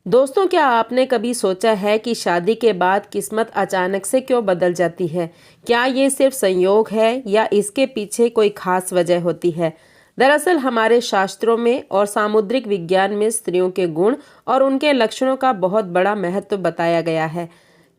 दोस्तों, क्या आपने कभी सोचा है कि शादी के बाद किस्मत अचानक से क्यों बदल जाती है? क्या ये सिर्फ संयोग है या इसके पीछे कोई खास वजह होती है? दरअसल हमारे शास्त्रों में और सामुद्रिक विज्ञान में स्त्रियों के गुण और उनके लक्षणों का बहुत बड़ा महत्व बताया गया है।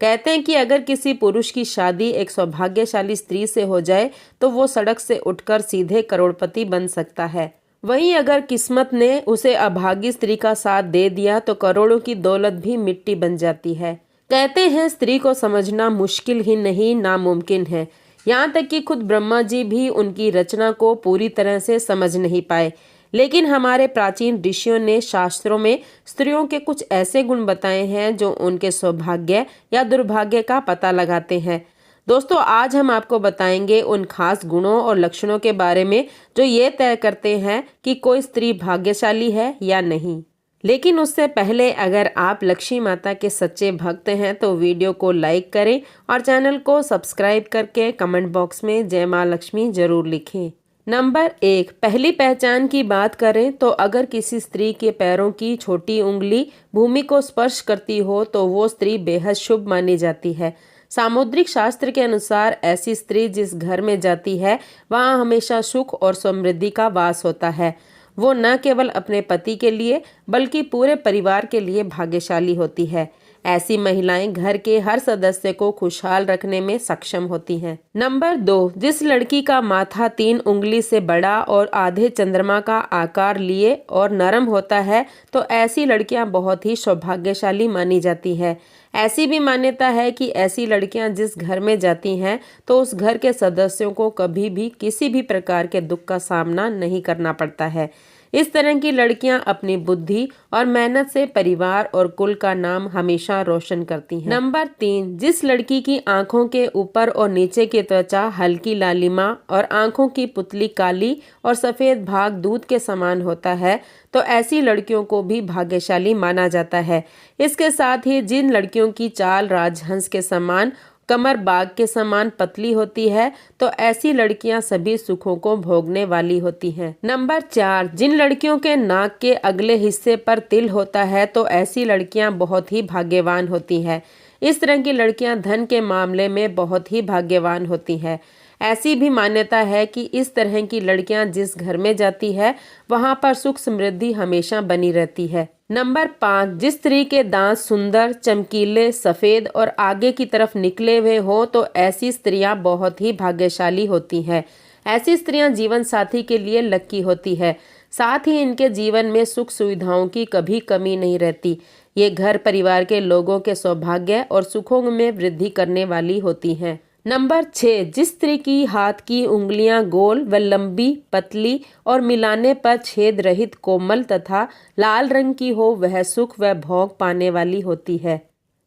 कहते हैं कि अगर किसी पुरुष की शादी एक सौभाग्यशाली स्त्री से हो जाए तो वो सड़क से उठकर सीधे करोड़पति बन सकता है। वहीं अगर किस्मत ने उसे अभागी स्त्री का साथ दे दिया तो करोड़ों की दौलत भी मिट्टी बन जाती है। कहते हैं स्त्री को समझना मुश्किल ही नहीं नामुमकिन है। यहाँ तक कि खुद ब्रह्मा जी भी उनकी रचना को पूरी तरह से समझ नहीं पाए। लेकिन हमारे प्राचीन ऋषियों ने शास्त्रों में स्त्रियों के कुछ ऐसे गुण बताए हैं जो उनके सौभाग्य या दुर्भाग्य का पता लगाते हैं। दोस्तों, आज हम आपको बताएंगे उन खास गुणों और लक्षणों के बारे में जो ये तय करते हैं कि कोई स्त्री भाग्यशाली है या नहीं। लेकिन उससे पहले अगर आप लक्ष्मी माता के सच्चे भक्त हैं तो वीडियो को लाइक करें और चैनल को सब्सक्राइब करके कमेंट बॉक्स में जय माँ लक्ष्मी जरूर लिखें। नंबर 1, पहली पहचान की बात करें तो अगर किसी स्त्री के पैरों की छोटी उंगली भूमि को स्पर्श करती हो तो वो स्त्री बेहद शुभ मानी जाती है। सामुद्रिक शास्त्र के अनुसार ऐसी स्त्री जिस घर में जाती है वहाँ हमेशा सुख और समृद्धि का वास होता है। वो न केवल अपने पति के लिए बल्कि पूरे परिवार के लिए भाग्यशाली होती है। ऐसी महिलाएं घर के हर सदस्य को खुशहाल रखने में सक्षम होती हैं। नंबर 2, जिस लड़की का माथा 3 उंगली से बड़ा और आधे चंद्रमा का आकार लिए और नरम होता है तो ऐसी लड़कियां बहुत ही सौभाग्यशाली मानी जाती है। ऐसी भी मान्यता है कि ऐसी लड़कियां जिस घर में जाती हैं तो उस घर के सदस्यों को कभी भी किसी भी प्रकार के दुख का सामना नहीं करना पड़ता है। इस तरह की लड़कियां अपनी बुद्धि और मेहनत से परिवार और कुल का नाम हमेशा रोशन करती हैं। नंबर 3, जिस लड़की की आंखों के ऊपर और नीचे की त्वचा हल्की लालिमा और आंखों की पुतली काली और सफेद भाग दूध के समान होता है तो ऐसी लड़कियों को भी भाग्यशाली माना जाता है। इसके साथ ही जिन लड़कियों की चाल राजहंस के समान कमर बाग के समान पतली होती है तो ऐसी लड़कियां सभी सुखों को भोगने वाली होती हैं। नंबर 4, जिन लड़कियों के नाक के अगले हिस्से पर तिल होता है तो ऐसी लड़कियां बहुत ही भाग्यवान होती हैं। इस तरह की लड़कियां धन के मामले में बहुत ही भाग्यवान होती हैं। ऐसी भी मान्यता है कि इस तरह की लड़कियां जिस घर में जाती है वहां पर सुख समृद्धि हमेशा बनी रहती है। नंबर 5, जिस स्त्री के दांत सुंदर, चमकीले, सफेद और आगे की तरफ निकले हुए हो तो ऐसी स्त्रियां बहुत ही भाग्यशाली होती हैं। ऐसी स्त्रियां जीवन साथी के लिए लकी होती है। साथ ही इनके जीवन में सुख सुविधाओं की कभी कमी नहीं रहती। ये घर परिवार के लोगों के सौभाग्य और सुखों में वृद्धि करने वाली होती हैं। नंबर 6, जिस स्त्री की हाथ की उंगलियां गोल व लंबी, पतली और मिलाने पर छेद रहित कोमल तथा लाल रंग की हो वह सुख व भोग पाने वाली होती है।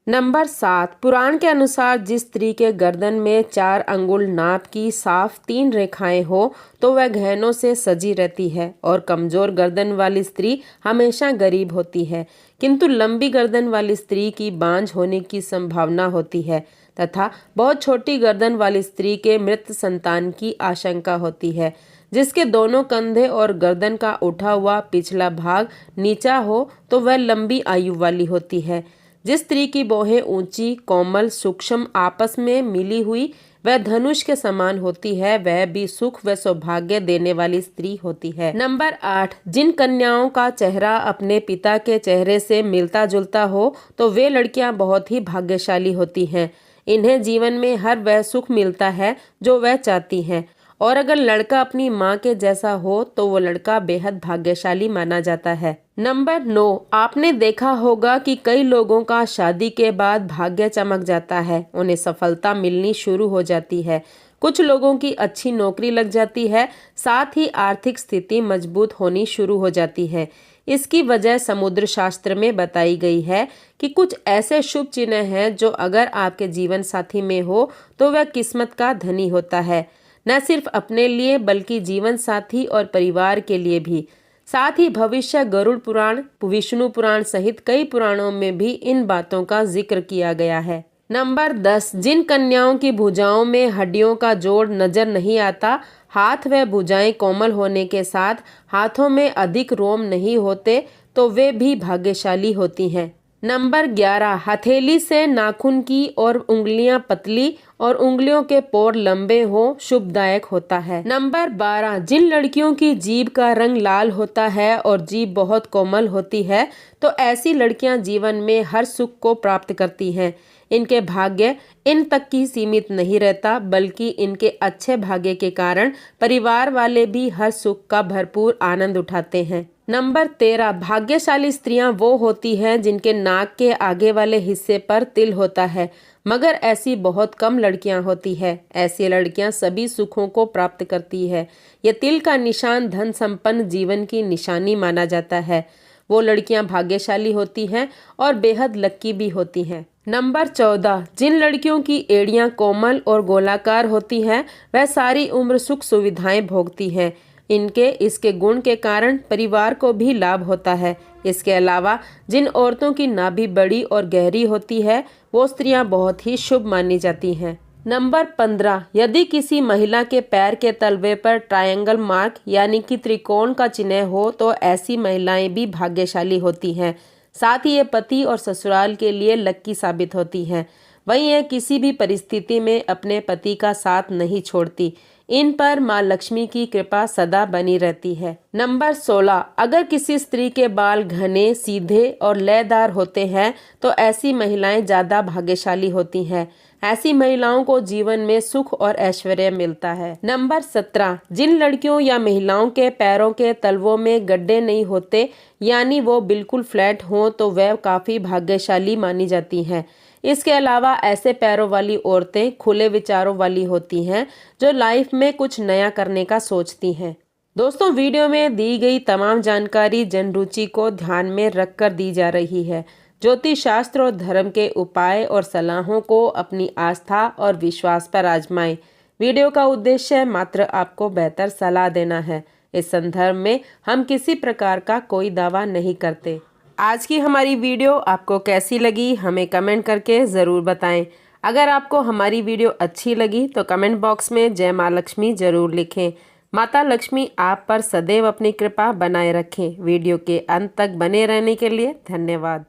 नंबर 7, पुराण के अनुसार जिस स्त्री के गर्दन में 4 अंगुल नाप की साफ 3 रेखाएं हो तो वह गहनों से सजी रहती है और कमजोर गर्दन वाली स्त्री हमेशा गरीब होती है, किंतु लंबी गर्दन वाली स्त्री की बांझ होने की संभावना होती है तथा बहुत छोटी गर्दन वाली स्त्री के मृत संतान की आशंका होती है। जिसके दोनों कंधे और गर्दन का उठा हुआ पिछला भाग नीचा हो तो वह लंबी आयु वाली होती है। जिस स्त्री की बाहें ऊंची, कोमल, सूक्ष्म आपस में मिली हुई वह धनुष के समान होती है वह भी सुख व सौभाग्य देने वाली स्त्री होती है। नंबर 8, जिन कन्याओं का चेहरा अपने पिता के चेहरे से मिलता जुलता हो तो वे लड़कियां बहुत ही भाग्यशाली होती हैं। इन्हें जीवन में हर वह सुख मिलता है जो वह चाहती हैं और अगर लड़का अपनी माँ के जैसा हो तो वो लड़का बेहद भाग्यशाली माना जाता है। नंबर 9, आपने देखा होगा कि कई लोगों का शादी के बाद भाग्य चमक जाता है, उन्हें सफलता मिलनी शुरू हो जाती है। कुछ लोगों की अच्छी नौकरी लग जाती है, साथ ही आर्थिक स्थिति मजबूत होनी शुरू हो जाती है। इसकी वजह समुद्र शास्त्र में बताई गई है कि कुछ ऐसे शुभ चिन्ह हैं जो अगर आपके जीवन साथी में हो तो वह किस्मत का धनी होता है, न सिर्फ अपने लिए बल्कि जीवन साथी और परिवार के लिए भी। साथ ही भविष्य गरुड़ पुराण, विष्णु पुराण सहित कई पुराणों में भी इन बातों का जिक्र किया गया है। नंबर 10, जिन कन्याओं की भुजाओं में हड्डियों का जोड़ नजर नहीं आता, हाथ व भुजाएं कोमल होने के साथ हाथों में अधिक रोम नहीं होते तो वे भी भाग्यशाली होती हैं। नंबर 11, हथेली से नाखून की और उंगलियां पतली और उंगलियों के पोर लंबे हो शुभदायक होता है। नंबर 12, जिन लड़कियों की जीभ का रंग लाल होता है और जीभ बहुत कोमल होती है तो ऐसी लड़कियां जीवन में हर सुख को प्राप्त करती हैं। इनके भाग्य इन तक की सीमित नहीं रहता, बल्कि इनके अच्छे भाग्य के कारण परिवार वाले भी हर सुख का भरपूर आनंद उठाते हैं। नंबर 13, भाग्यशाली स्त्रियां वो होती हैं जिनके नाक के आगे वाले हिस्से पर तिल होता है, मगर ऐसी बहुत कम लड़कियां होती है। ऐसी लड़कियां सभी सुखों को प्राप्त करती है। ये तिल का निशान धन संपन्न जीवन की निशानी माना जाता है। वो लड़कियां भाग्यशाली होती हैं और बेहद लक्की भी होती हैं। नंबर 14, जिन लड़कियों की एड़ियां कोमल और गोलाकार होती हैं वह सारी उम्र सुख सुविधाएं भोगती हैं। इनके इसके गुण के कारण परिवार को भी लाभ होता है। इसके अलावा जिन औरतों की नाभि बड़ी और गहरी होती है वो स्त्रियां बहुत ही शुभ मानी जाती हैं। नंबर 15, यदि किसी महिला के पैर के तलवे पर ट्रायंगल मार्क यानी कि त्रिकोण का चिन्ह हो तो ऐसी महिलाएं भी भाग्यशाली होती हैं। साथ ही ये पति और ससुराल के लिए लक्की साबित होती हैं। वहीं ये किसी भी परिस्थिति में अपने पति का साथ नहीं छोड़ती। इन पर माँ लक्ष्मी की कृपा सदा बनी रहती है। नंबर 16, अगर किसी स्त्री के बाल घने, सीधे और लयदार होते हैं तो ऐसी महिलाएं ज्यादा भाग्यशाली होती हैं। ऐसी महिलाओं को जीवन में सुख और ऐश्वर्य मिलता है। नंबर 17, जिन लड़कियों या महिलाओं के पैरों के तलवों में गड्ढे नहीं होते यानी वो बिल्कुल फ्लैट हों तो वह काफी भाग्यशाली मानी जाती हैं। इसके अलावा ऐसे पैरों वाली औरतें खुले विचारों वाली होती हैं जो लाइफ में कुछ नया करने का सोचती हैं। दोस्तों, वीडियो में दी गई तमाम जानकारी जन रुचि को ध्यान में रखकर दी जा रही है। ज्योतिष शास्त्र और धर्म के उपाय और सलाहों को अपनी आस्था और विश्वास पर आजमाएं। वीडियो का उद्देश्य मात्र आपको बेहतर सलाह देना है। इस संदर्भ में हम किसी प्रकार का कोई दावा नहीं करते। आज की हमारी वीडियो आपको कैसी लगी हमें कमेंट करके ज़रूर बताएं। अगर आपको हमारी वीडियो अच्छी लगी तो कमेंट बॉक्स में जय माँ लक्ष्मी ज़रूर लिखें। माता लक्ष्मी आप पर सदैव अपनी कृपा बनाए रखें। वीडियो के अंत तक बने रहने के लिए धन्यवाद।